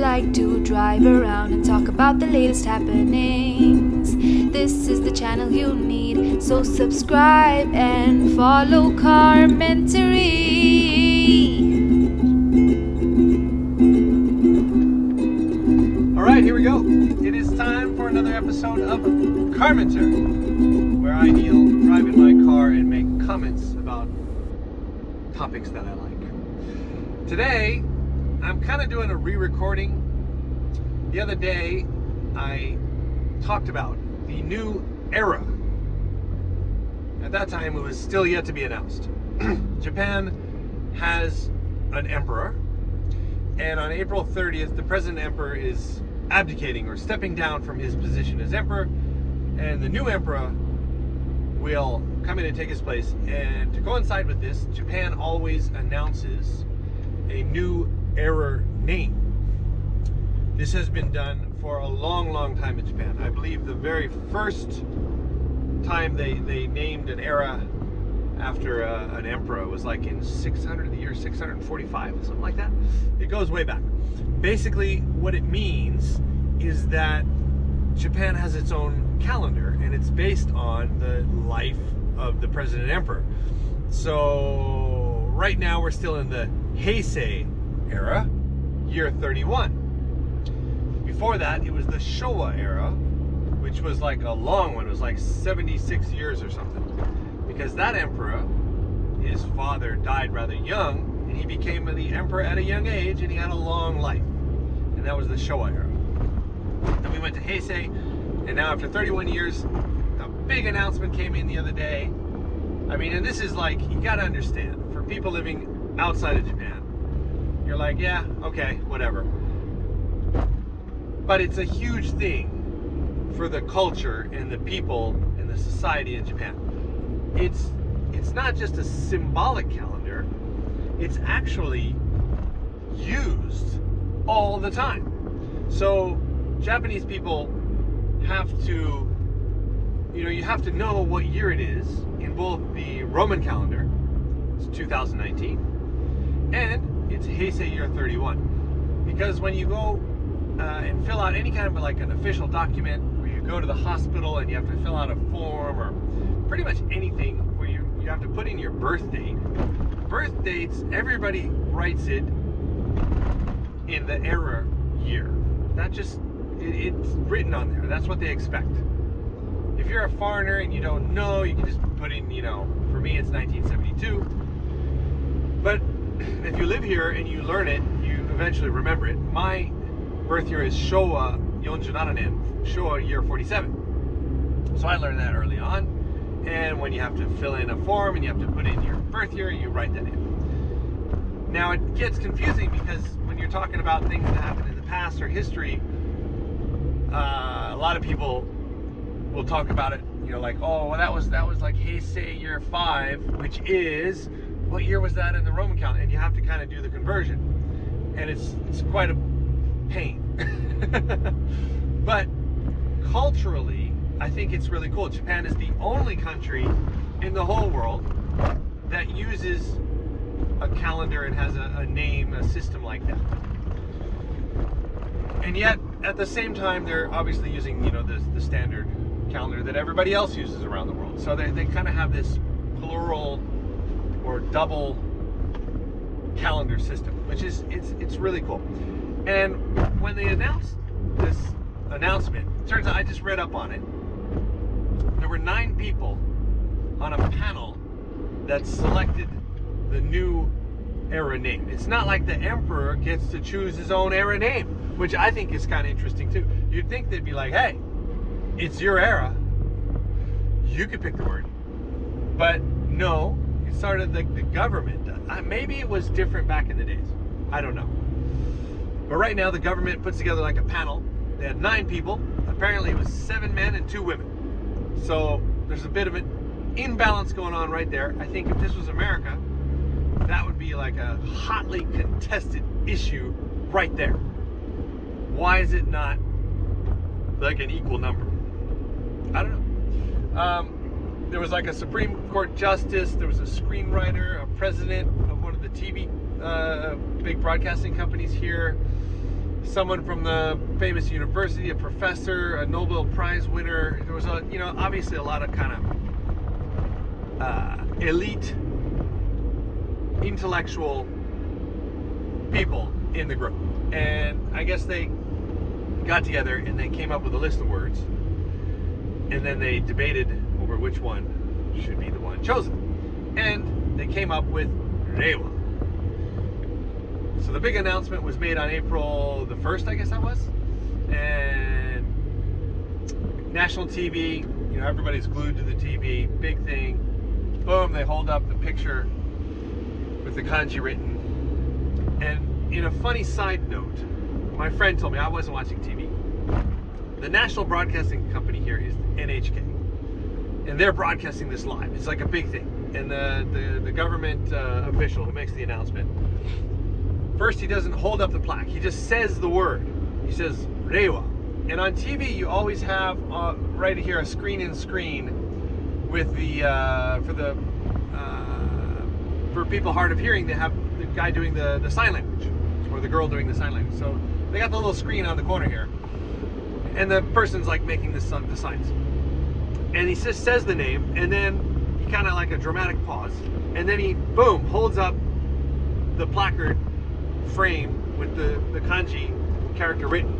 like to drive around and talk about the latest happenings. This is the channel you need, so subscribe and follow Carmentary. Alright, here we go. It is time for another episode of Carmentary, where I kneel, drive in my car, and make comments about topics that I like. Today, I'm kind of doing a re-recording. The other day, I talked about the new era. At that time, it was still yet to be announced. Japan has an emperor, and on April 30th, the present emperor is abdicating or stepping down from his position as emperor, and the new emperor will come in and take his place. And to coincide with this, Japan always announces a new era name. This has been done for a long time in Japan. I believe the very first time they named an era after an emperor was like in the year 645, something like that. It goes way back. Basically, what it means is that Japan has its own calendar, and it's based on the life of the president emperor. So right now we're still in the Heisei era, year 31. Before that, it was the Showa era, which was like a long one. It was like 76 years or something. Because that emperor, his father died rather young, and he became the emperor at a young age, and he had a long life. And that was the Showa era. Then we went to Heisei, and now after 31 years, a big announcement came in the other day. I mean, and this is like, you gotta understand, for people living outside of Japan, you're like, yeah, okay, whatever. But it's a huge thing for the culture and the people and the society in Japan. It's not just a symbolic calendar, it's actually used all the time. So Japanese people have to, you have to know what year it is in both the Roman calendar, it's 2019, and it's Heisei year 31. Because when you go and fill out any kind of like an official document, where you go to the hospital and you have to fill out a form, or pretty much anything where you have to put in your birth date. Birth dates, everybody writes it in the era year. That just, it's written on there. That's what they expect. If you're a foreigner and you don't know, you can just put in, for me it's 1972. But if you live here and you learn it, you eventually remember it. My birth year is Showa 47 nen, Showa year 47. So I learned that early on. And when you have to fill in a form and you have to put in your birth year, you write that in. Now it gets confusing because when you're talking about things that happened in the past or history, a lot of people will talk about it, like, oh, well, that was like Heisei year 5, which is, what year was that in the Roman calendar? And you have to kind of do the conversion. And it's quite a pain. But culturally, I think it's really cool. Japan is the only country in the whole world that uses a calendar and has a name, a system like that. And yet, at the same time, they're obviously using, the standard calendar that everybody else uses around the world. So they kind of have this plural or double calendar system, which is, it's really cool. And when they announced this announcement, it turns out I just read up on it. There were 9 people on a panel that selected the new era name. It's not like the emperor gets to choose his own era name, which I think is kind of interesting too. You'd think they'd be like, hey, it's your era, you could pick the word. But no, it started the government. Maybe it was different back in the days, I don't know. But right now the government puts together like a panel. They had 9 people. Apparently it was 7 men and 2 women. So there's a bit of an imbalance going on right there. I think if this was America, that would be like a hotly contested issue right there. Why is it not like an equal number? I don't know. There was like a Supreme Court justice, there was a screenwriter, a president of one of the TV big broadcasting companies here, someone from the famous university, a professor, a Nobel Prize winner. There was a, you know, obviously a lot of kind of elite intellectual people in the group. And I guess they got together and they came up with a list of words, and then they debated over which one should be the one chosen. And they came up with Reiwa. So the big announcement was made on April the 1st, I guess that was. And national TV, you know, everybody's glued to the TV, big thing. Boom, they hold up the picture with the kanji written. And in a funny side note, my friend told me, I wasn't watching TV. The national broadcasting company here is NHK. And they're broadcasting this live. It's like a big thing. And the government official who makes the announcement, first he doesn't hold up the plaque. He just says the word. He says Reiwa. And on TV you always have right here a screen with the for people hard of hearing, they have the guy doing the sign language, or the girl doing the sign language. So they got the little screen on the corner here, and the person's like making the signs. And he just says the name, and then he kind of like a dramatic pause, and then he, boom, holds up the placard frame with the kanji character written.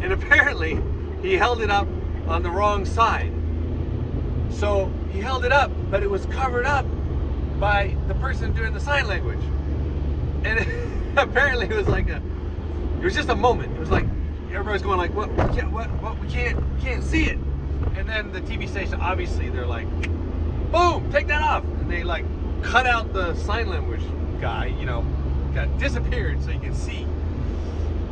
And apparently he held it up on the wrong side. So he held it up, but it was covered up by the person doing the sign language. And apparently it was like it was just a moment. It was like everybody's going like, what? We can't see it. And then the TV station, obviously they're like, boom, take that off. And they like cut out the sign language guy, you know, got disappeared so you can see.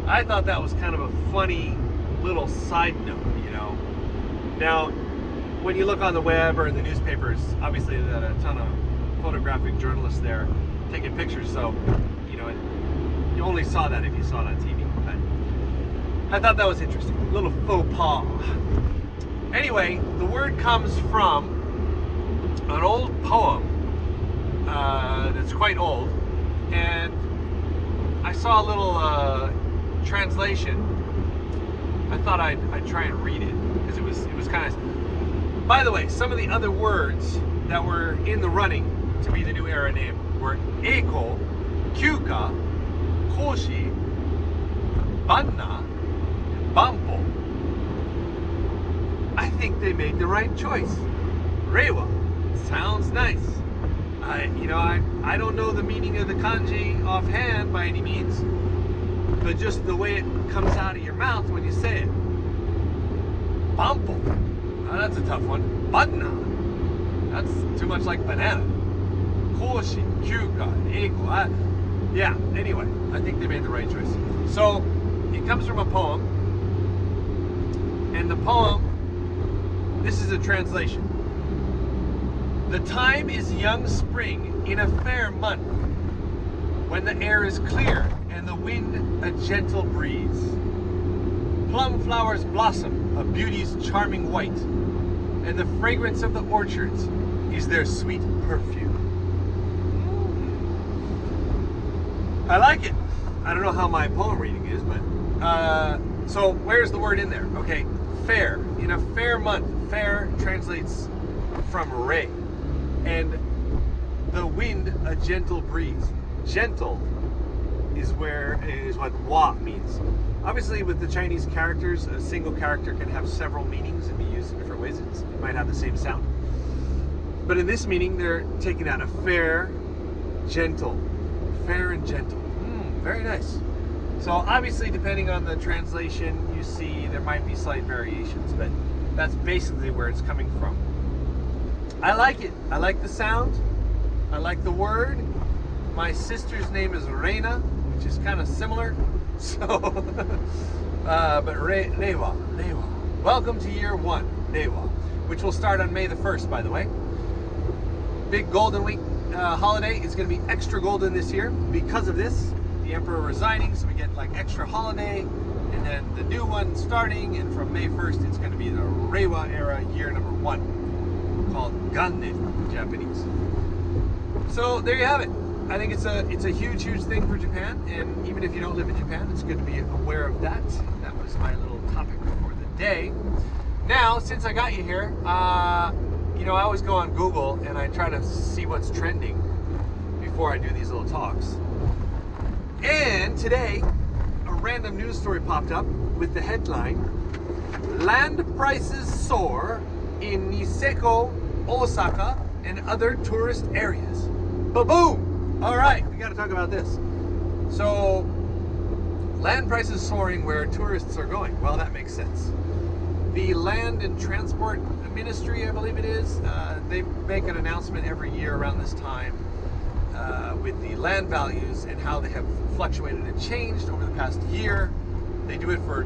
I thought that was kind of a funny little side note, you know. Now, when you look on the web or in the newspapers, obviously there's a ton of photographic journalists there taking pictures, so, you know, you only saw that if you saw it on TV. But I thought that was interesting, a little faux pas. Anyway, the word comes from an old poem that's quite old, and I saw a little translation. I thought I'd try and read it because it was kind of. By the way, some of the other words that were in the running to be the new era name were Eiko, Kyuka, Koshi, Banna, and Bampo. I think they made the right choice. Reiwa sounds nice. I don't know the meaning of the kanji offhand by any means, but just the way it comes out of your mouth when you say it. Bampo. Oh, that's a tough one. Banna. That's too much like banana. Koshi, Kyuka, Eiko. Yeah, anyway, I think they made the right choice. So, it comes from a poem, and the poem, this is a translation. The time is young spring in a fair month, when the air is clear and the wind a gentle breeze. Plum flowers blossom, a beauty's charming white, and the fragrance of the orchards is their sweet perfume. I like it. I don't know how my poem reading is, but so where's the word in there? Okay, fair. In a fair month, fair translates from Rei, and the wind a gentle breeze. Gentle is what wa means. Obviously, with the Chinese characters, a single character can have several meanings and be used in different ways. It might have the same sound. But in this meaning, they're taking out a fair, gentle. Fair and gentle. Very nice. So obviously, depending on the translation you see, there might be slight variations, but that's basically where it's coming from. I like it. I like the sound. I like the word. My sister's name is Reina, which is kind of similar. So, but Reiwa. Welcome to year 1, Reiwa, which will start on May the 1st, by the way. Big Golden Week holiday is going to be extra golden this year because of this. The Emperor resigning, so we get like extra holiday, and then the new one starting, and from May 1st, it's going to be the Reiwa Era year number 1, called Gannen in Japanese. So there you have it. I think it's a huge thing for Japan, and even if you don't live in Japan, it's good to be aware of that. That was my little topic for the day. Now, since I got you here, you know, I always go on Google and I try to see what's trending before I do these little talks. And today, a random news story popped up with the headline, "Land prices soar in Niseko, Osaka, and other tourist areas." Ba-boom! All right, we got to talk about this. So, land prices soaring where tourists are going. Well, that makes sense. The Land and Transport Ministry, I believe it is, they make an announcement every year around this time with the land values and how they have fluctuated and changed over the past year. They do it for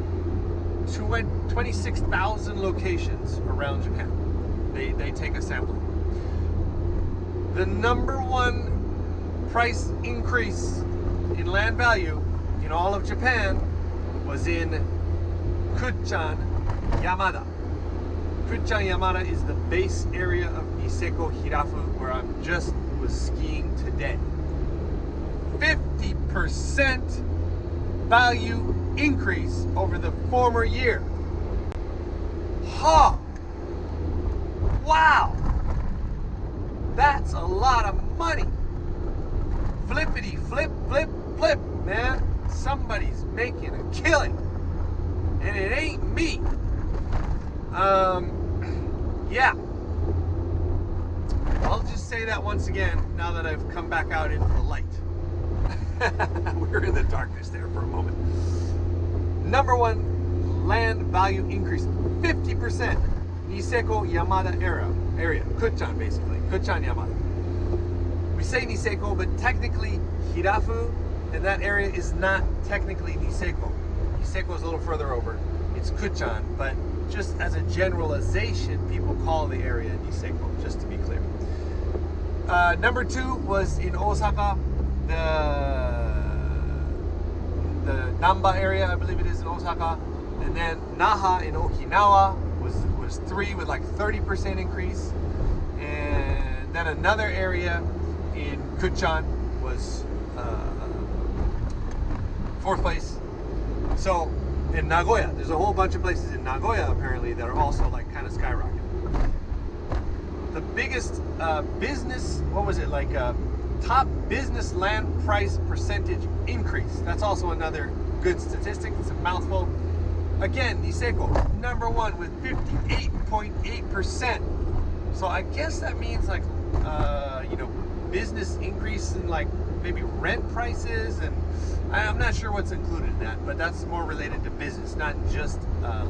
26,000 locations around Japan. They take a sample. The #1 price increase in land value in all of Japan was in Kuchan, Yamada. Kuchan, Yamada is the base area of Niseko, Hirafu, where I just was skiing today. 50% value increase over the former year. Ha! Wow! That's a lot of money. Flippity flip, flip, flip, man. Somebody's making a killing. And it ain't me. Yeah. I'll just say that once again now that I've come back out into the light. We were in the darkness there for a moment. #1 land value increase, 50%. Niseko Yamada area, Kuchan basically, Kuchan Yamada. We say Niseko, but technically Hirafu and that area is not technically Niseko. Niseko is a little further over. It's Kuchan, but just as a generalization, people call the area Niseko, just to be clear. #2 was in Osaka, the Namba area, I believe it is in Osaka, and then Naha in Okinawa was 3 with like 30% increase, and then another area in Kuchan was 4th place. So in Nagoya, there's a whole bunch of places in Nagoya apparently that are also like kind of skyrocketing. The biggest business, what was it, like top business land price percentage increase. That's also another good statistic. It's a mouthful. Again, Niseko, #1 with 58.8%. So I guess that means like, you know, business increase in like maybe rent prices, and I'm not sure what's included in that, but that's more related to business, not just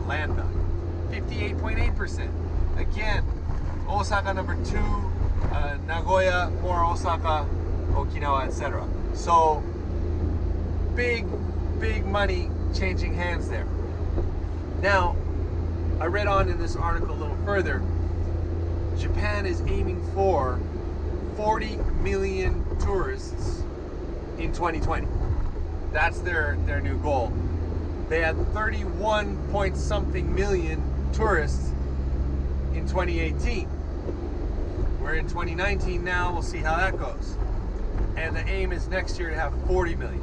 land value. 58.8%. Again, Osaka #2, Nagoya, more Osaka, Okinawa, etc. So big money changing hands there. Now, I read on in this article a little further, Japan is aiming for 40 million tourists in 2020. That's their new goal. They had 31 point something million tourists in 2018. We're in 2019 now, we'll see how that goes. And the aim is next year to have 40 million.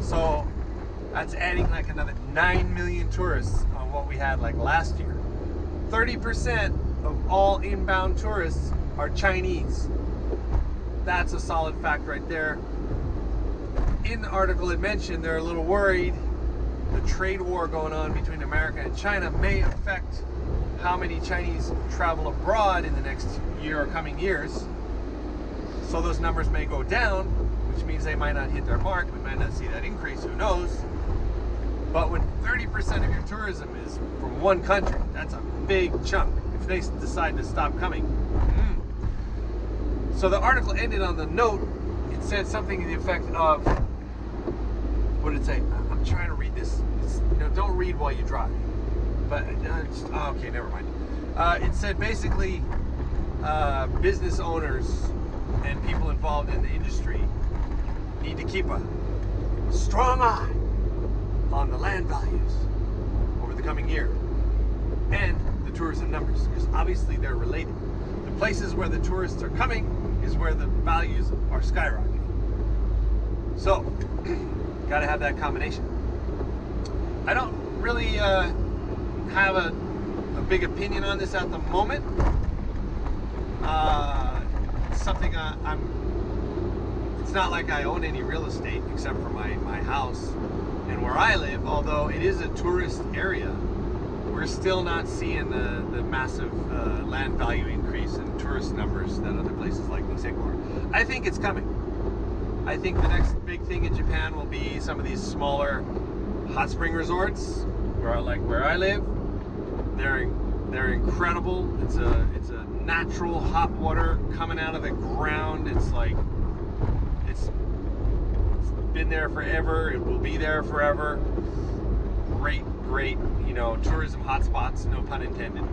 So that's adding like another 9 million tourists on what we had like last year. 30% of all inbound tourists are Chinese. That's a solid fact right there. In the article it mentioned they're a little worried the trade war going on between America and China may affect how many Chinese travel abroad in the next year or coming years. So those numbers may go down, which means they might not hit their mark. We might not see that increase, who knows? But when 30% of your tourism is from one country, that's a big chunk. If they decide to stop coming. So the article ended on the note, it said something to the effect of, what did it say? I'm trying to read this. You know, don't read while you drive. But, okay, never mind. It said basically business owners and people involved in the industry need to keep a strong eye on the land values over the coming year and the tourism numbers, because obviously they're related. The places where the tourists are coming is where the values are skyrocketing. So, gotta have that combination. I don't really have a big opinion on this at the moment. It's something it's not like I own any real estate except for my house and where I live, although it is a tourist area. We're still not seeing the massive land value increase in tourist numbers that other places like Niseko are. I think it's coming. I think the next big thing in Japan will be some of these smaller hot spring resorts, where I live. They're incredible. It's a natural hot water coming out of the ground. It's been there forever. It will be there forever. Great, tourism hotspots, no pun intended.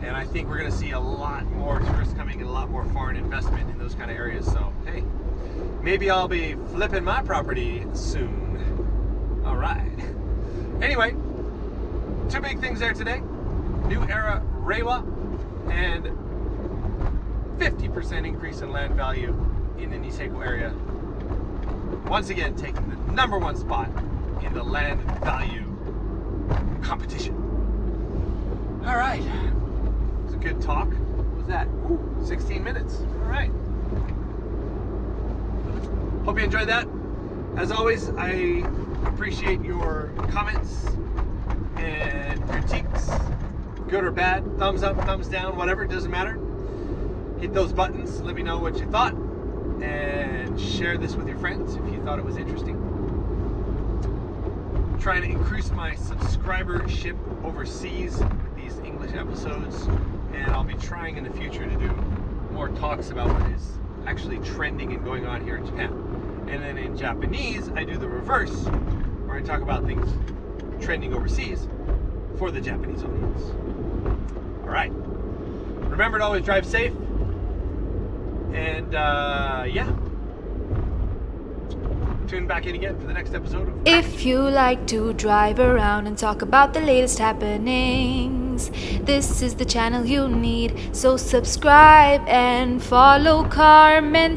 And I think we're going to see a lot more tourists coming and a lot more foreign investment in those kind of areas. So, hey, maybe I'll be flipping my property soon. All right. Anyway, two big things there today. New Era Reiwa and 50% increase in land value in the Niseko area. Once again, taking the #1 spot in the land value competition. All right. It was a good talk. What was that? Ooh, 16 minutes. All right. Hope you enjoyed that. As always, I appreciate your comments and critiques, good or bad, thumbs up, thumbs down, whatever, it doesn't matter. Hit those buttons, let me know what you thought, and share this with your friends if you thought it was interesting. I'm trying to increase my subscribership overseas with these English episodes, and I'll be trying in the future to do more talks about what is actually trending and going on here in Japan. And then in Japanese, I do the reverse, where I talk about things trending overseas for the Japanese audience. All right. Remember to always drive safe. And yeah. Tune back in again for the next episode of If you like to drive around and talk about the latest happenings, this is the channel you need. So subscribe and follow Carmentary.